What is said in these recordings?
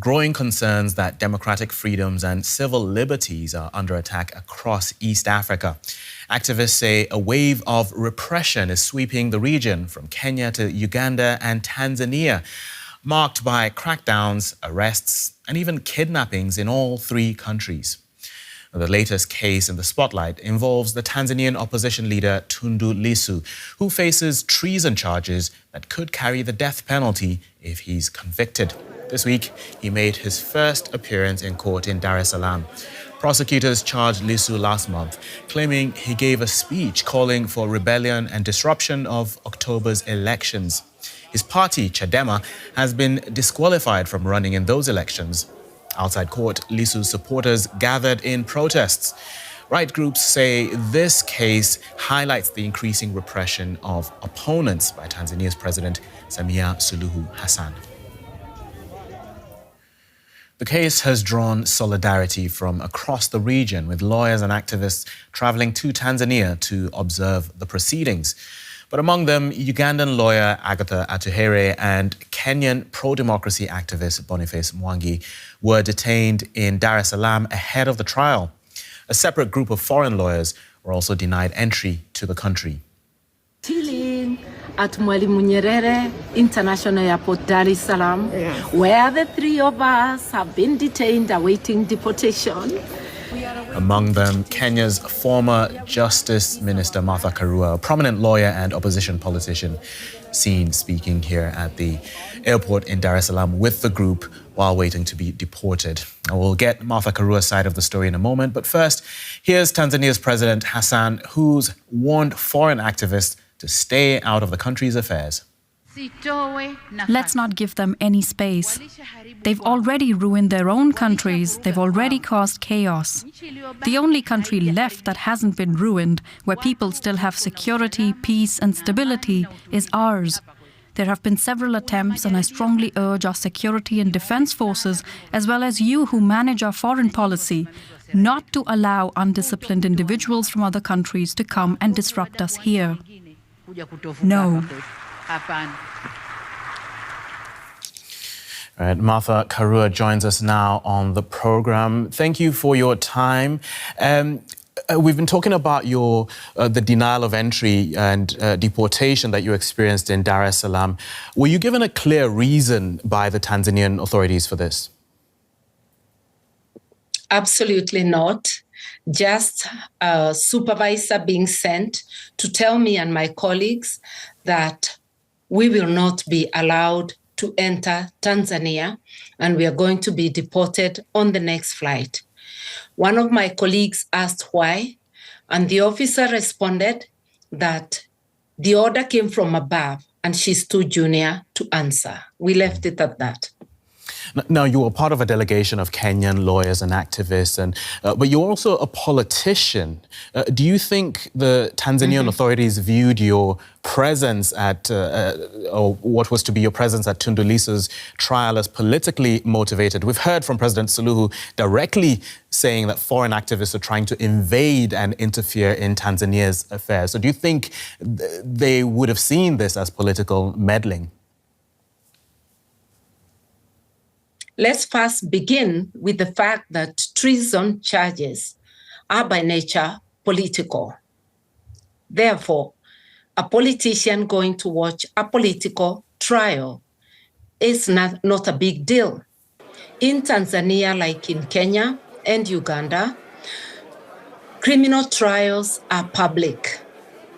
growing concerns that democratic freedoms and civil liberties are under attack across East Africa. Activists say a wave of repression is sweeping the region from Kenya to Uganda and Tanzania, marked by crackdowns, arrests, and even kidnappings in all three countries. The latest case in the spotlight involves the Tanzanian opposition leader Tundu Lissu, who faces treason charges that could carry the death penalty if he's convicted. This week, he made his first appearance in court in Dar es Salaam. Prosecutors charged Lissu last month, claiming he gave a speech calling for rebellion and disruption of October's elections. His party, Chadema, has been disqualified from running in those elections. Outside court, Lissu's supporters gathered in protests. Right groups say this case highlights the increasing repression of opponents by Tanzania's President Samia Suluhu Hassan. The case has drawn solidarity from across the region, with lawyers and activists traveling to Tanzania to observe the proceedings. But among them, Ugandan lawyer Agatha Atuhere and Kenyan pro-democracy activist Boniface Mwangi were detained in Dar es Salaam ahead of the trial. A separate group of foreign lawyers were also denied entry to the country. At Mwalimu Nyerere International Airport, Dar es Salaam, where the three of us have been detained awaiting deportation. Among them, Kenya's former Justice Minister Martha Karua, a prominent lawyer and opposition politician, seen speaking here at the airport in Dar es Salaam with the group while waiting to be deported. And we'll get Martha Karua's side of the story in a moment. But first, here's Tanzania's President Hassan, who's warned foreign activists to stay out of the country's affairs. Let's not give them any space. They've already ruined their own countries. They've already caused chaos. The only country left that hasn't been ruined, where people still have security, peace and stability, is ours. There have been several attempts, and I strongly urge our security and defense forces, as well as you who manage our foreign policy, not to allow undisciplined individuals from other countries to come and disrupt us here. No. All right, Martha Karua joins us now on the program. Thank you for your time. We've been talking about the denial of entry and deportation that you experienced in Dar es Salaam. Were you given a clear reason by the Tanzanian authorities for this? Absolutely not. Just a supervisor being sent to tell me and my colleagues that we will not be allowed to enter Tanzania and we are going to be deported on the next flight. One of my colleagues asked why, and the officer responded that the order came from above and she's too junior to answer. We left it at that. Now, you were part of a delegation of Kenyan lawyers and activists, but you're also a politician. Do you think the Tanzanian authorities viewed your presence at, or what was to be your presence at Tundu Lissu's trial as politically motivated? We've heard from President Suluhu directly saying that foreign activists are trying to invade and interfere in Tanzania's affairs. So do you think they would have seen this as political meddling? Let's first begin with the fact that treason charges are by nature political. Therefore, a politician going to watch a political trial is not a big deal. In Tanzania, like in Kenya and Uganda, criminal trials are public.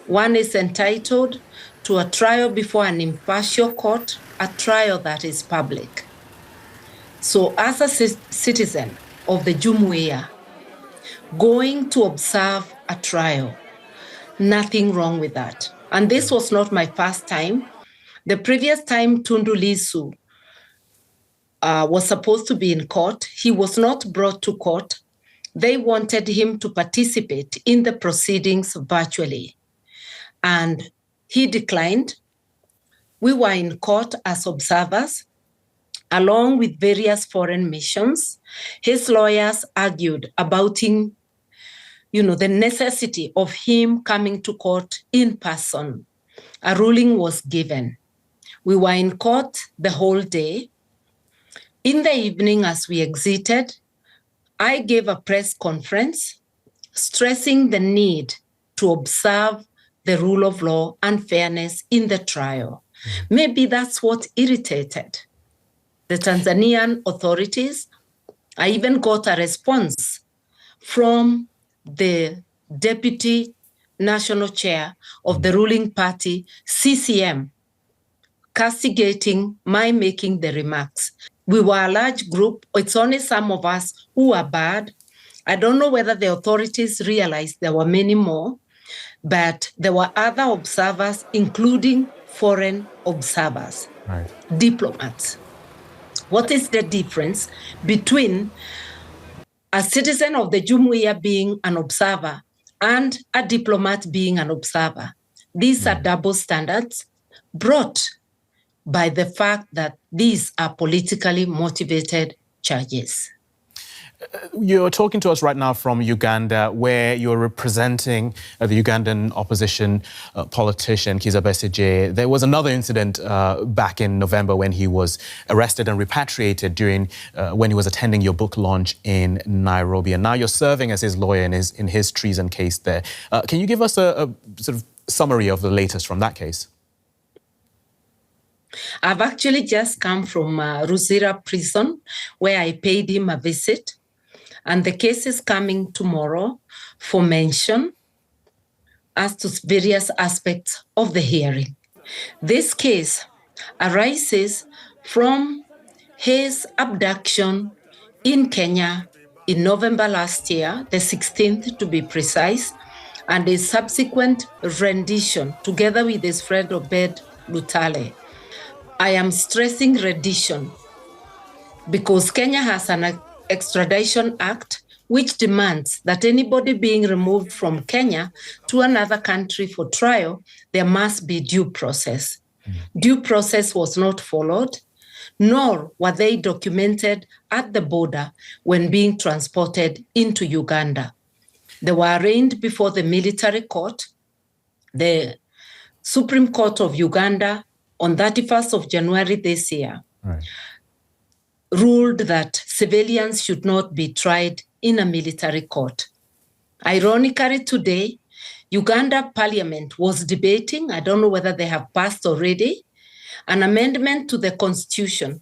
One is entitled to a trial before an impartial court, a trial that is public. So as a citizen of the Jumuiya, going to observe a trial, nothing wrong with that. And this was not my first time. The previous time Tundu Lissu was supposed to be in court, he was not brought to court. They wanted him to participate in the proceedings virtually. And he declined. We were in court as observers, along with various foreign missions. His lawyers argued about the necessity of him coming to court in person. A ruling was given. We were in court the whole day. In the evening, as we exited, I gave a press conference stressing the need to observe the rule of law and fairness in the trial. Maybe that's what irritated the Tanzanian authorities. I even got a response from the deputy national chair of the ruling party, CCM, castigating my making the remarks. We were a large group. It's only some of us who are bad. I don't know whether the authorities realized there were many more, but there were other observers, including foreign observers, right, diplomats. What is the difference between a citizen of the Jumuiya being an observer and a diplomat being an observer? These are double standards brought by the fact that these are politically motivated charges. You're talking to us right now from Uganda, where you're representing the Ugandan opposition politician, Kizza Besigye. There was another incident back in November when he was arrested and repatriated during when he was attending your book launch in Nairobi. And now you're serving as his lawyer in his treason case there. Can you give us a sort of summary of the latest from that case? I've actually just come from Ruzira prison, where I paid him a visit. And the case is coming tomorrow for mention as to various aspects of the hearing. This case arises from his abduction in Kenya in November last year, the 16th to be precise, and his subsequent rendition together with his friend Obed Lutale. I am stressing rendition because Kenya has an Extradition Act which demands that anybody being removed from Kenya to another country for trial, there must be due process. Due process was not followed, nor were they documented at the border when being transported into Uganda. They were arraigned before the military court, the Supreme Court of Uganda, on 31st of January this year, ruled that civilians should not be tried in a military court. Ironically, today, Uganda Parliament was debating, I don't know whether they have passed already, an amendment to the Constitution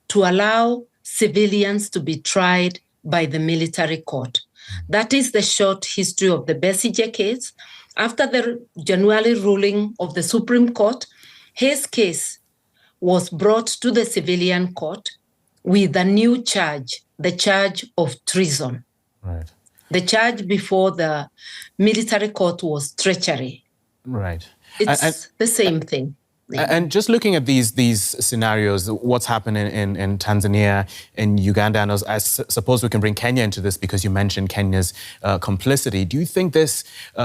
to allow civilians to be tried by the military court. That is the short history of the Besigye case. After the January ruling of the Supreme Court, his case was brought to the civilian court with a new charge, the charge of treason. Right. The charge before the military court was treachery. Right. It's the same thing. And just looking at these scenarios, what's happening in Tanzania, in Uganda, and I suppose we can bring Kenya into this because you mentioned Kenya's complicity. Do you think this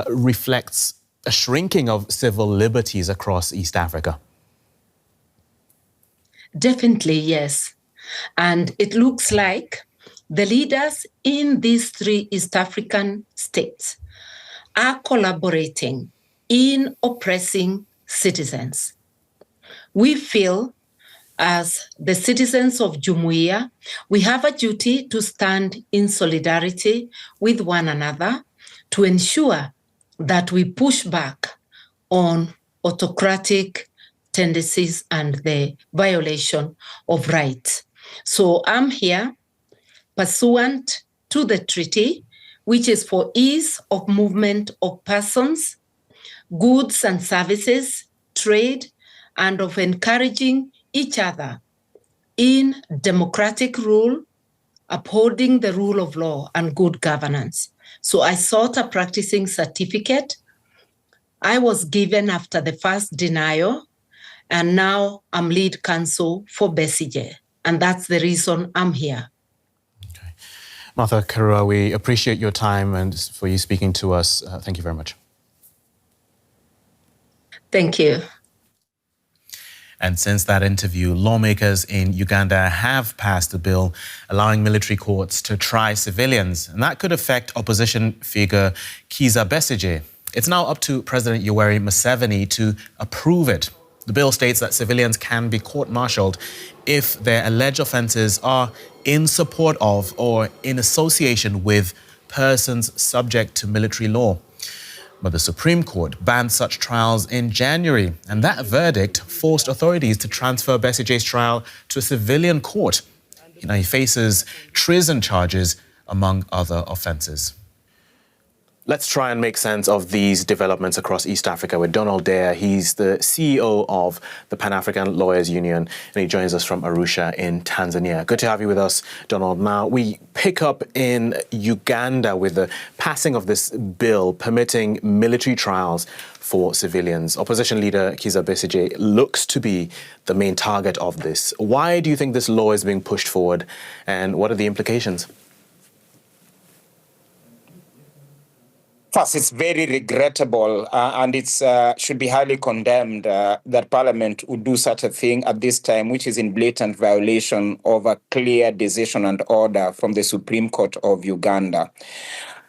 reflects a shrinking of civil liberties across East Africa? Definitely, yes. And it looks like the leaders in these three East African states are collaborating in oppressing citizens. We feel, as the citizens of Jumuiya, we have a duty to stand in solidarity with one another to ensure that we push back on autocratic tendencies and the violation of rights. So I'm here pursuant to the treaty, which is for ease of movement of persons, goods and services, trade, and of encouraging each other in democratic rule, upholding the rule of law and good governance. So I sought a practicing certificate. I was given after the first denial, and now I'm lead counsel for Besigye. And that's the reason I'm here. Okay. Martha Karua, we appreciate your time and for you speaking to us. Thank you very much. Thank you. And since that interview, lawmakers in Uganda have passed a bill allowing military courts to try civilians, and that could affect opposition figure Kizza Besigye. It's now up to President Yoweri Museveni to approve it. The bill states that civilians can be court-martialed if their alleged offences are in support of or in association with persons subject to military law. But the Supreme Court banned such trials in January, and that verdict forced authorities to transfer Besigye's trial to a civilian court. Now he faces treason charges, among other offences. Let's try and make sense of these developments across East Africa with Donald Dare. He's the CEO of the Pan-African Lawyers Union, and he joins us from Arusha in Tanzania. Good to have you with us, Donald. Now, we pick up in Uganda with the passing of this bill permitting military trials for civilians. Opposition leader Kizza Besigye looks to be the main target of this. Why do you think this law is being pushed forward, and what are the implications? First, it's very regrettable and it should be highly condemned that Parliament would do such a thing at this time, which is in blatant violation of a clear decision and order from the Supreme Court of Uganda.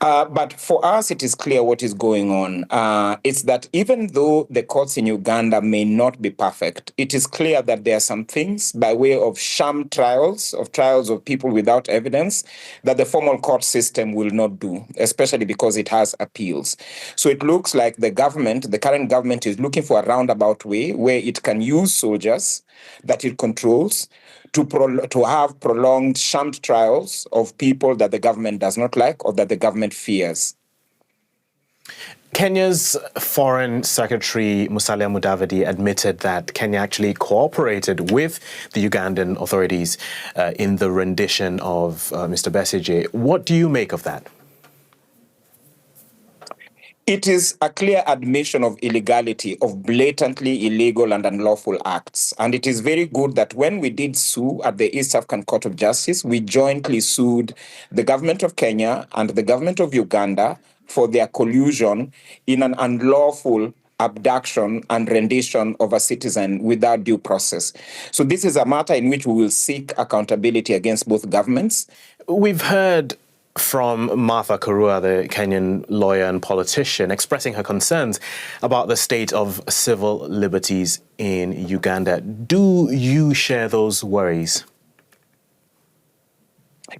But for us, it is clear what is going on. It's that even though the courts in Uganda may not be perfect, it is clear that there are some things by way of sham trials of people without evidence that the formal court system will not do, especially because it has appeals. So it looks like the current government is looking for a roundabout way where it can use soldiers that it controls to have prolonged sham trials of people that the government does not like or that the government fears. Kenya's Foreign Secretary Musalia Mudavadi admitted that Kenya actually cooperated with the Ugandan authorities in the rendition of Mr. Besigye. What do you make of that? It is a clear admission of illegality, of blatantly illegal and unlawful acts. And it is very good that when we did sue at the East African Court of Justice, we jointly sued the government of Kenya and the government of Uganda for their collusion in an unlawful abduction and rendition of a citizen without due process. So this is a matter in which we will seek accountability against both governments. We've heard from Martha Karua, the Kenyan lawyer and politician, expressing her concerns about the state of civil liberties in Uganda. Do you share those worries?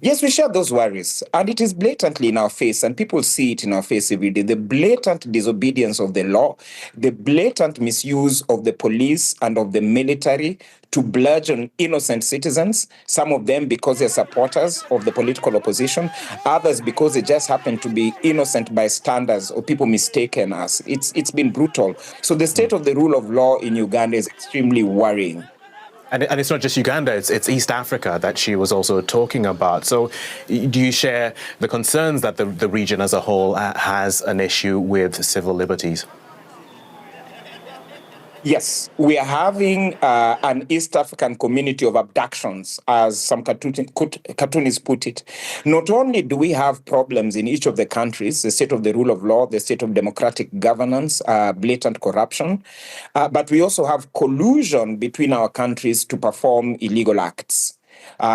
Yes, we share those worries, and it is blatantly in our face, and people see it in our face every day. The blatant disobedience of the law, the blatant misuse of the police and of the military to bludgeon innocent citizens, some of them because they're supporters of the political opposition, others because they just happen to be innocent bystanders or people mistaken as. It's been brutal. So the state of the rule of law in Uganda is extremely worrying. And it's not just Uganda, it's East Africa that she was also talking about. So do you share the concerns that the region as a whole has an issue with civil liberties? Yes, we are having an East African community of abductions, as some cartoonists put it. Not only do we have problems in each of the countries, the state of the rule of law, the state of democratic governance, blatant corruption, but we also have collusion between our countries to perform illegal acts.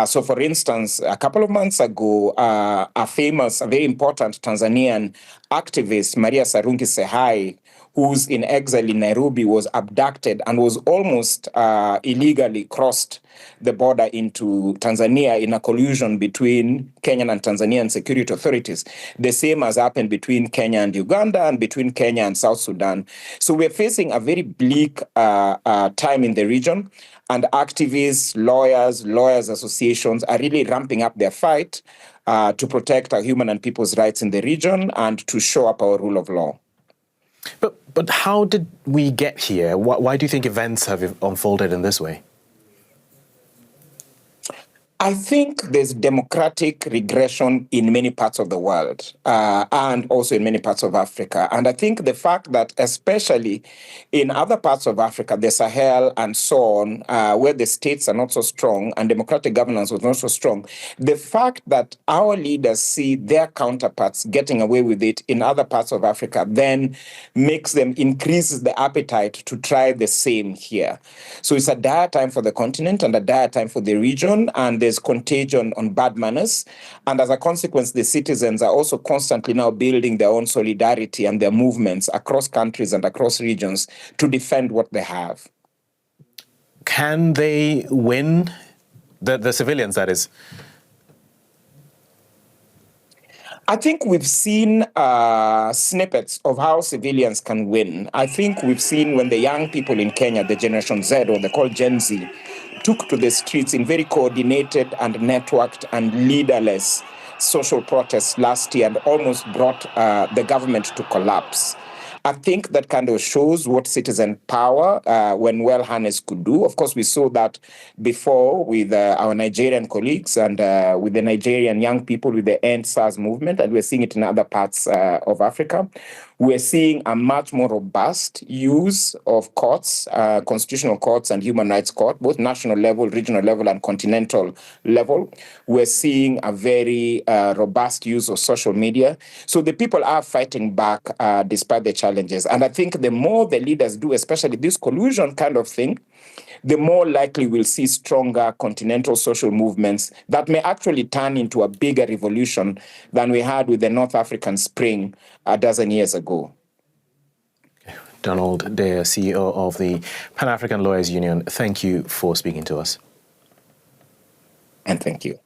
So, for instance, a couple of months ago, a very important Tanzanian activist, Maria Sarungi Sehai, who's in exile in Nairobi, was abducted and was almost illegally crossed the border into Tanzania in a collusion between Kenyan and Tanzanian security authorities. The same has happened between Kenya and Uganda and between Kenya and South Sudan. So we're facing a very bleak time in the region, and activists, lawyers associations are really ramping up their fight to protect our human and people's rights in the region and to show up our rule of law. But how did we get here? Why do you think events have unfolded in this way? I think there's democratic regression in many parts of the world and also in many parts of Africa. And I think the fact that especially in other parts of Africa, the Sahel and so on, where the states are not so strong and democratic governance was not so strong, the fact that our leaders see their counterparts getting away with it in other parts of Africa then increases the appetite to try the same here. So it's a dire time for the continent and a dire time for the region, and there's contagion on bad manners. And as a consequence, the citizens are also constantly now building their own solidarity and their movements across countries and across regions to defend what they have. Can they win? The civilians, that is. I think we've seen snippets of how civilians can win. I think we've seen when the young people in Kenya, the Generation Z, or they call Gen Z, took to the streets in very coordinated and networked and leaderless social protests last year and almost brought the government to collapse. I think that kind of shows what citizen power, when well harnessed, could do. Of course, we saw that before with our Nigerian colleagues and with the Nigerian young people with the End SARS movement, and we're seeing it in other parts of Africa. We're seeing a much more robust use of courts, constitutional courts and human rights court, both national level, regional level, and continental level. We're seeing a very robust use of social media. So the people are fighting back despite the challenges. And I think the more the leaders do, especially this collusion kind of thing, the more likely we'll see stronger continental social movements that may actually turn into a bigger revolution than we had with the North African Spring a dozen years ago. Donald Dare, CEO of the Pan-African Lawyers Union, thank you for speaking to us. And thank you.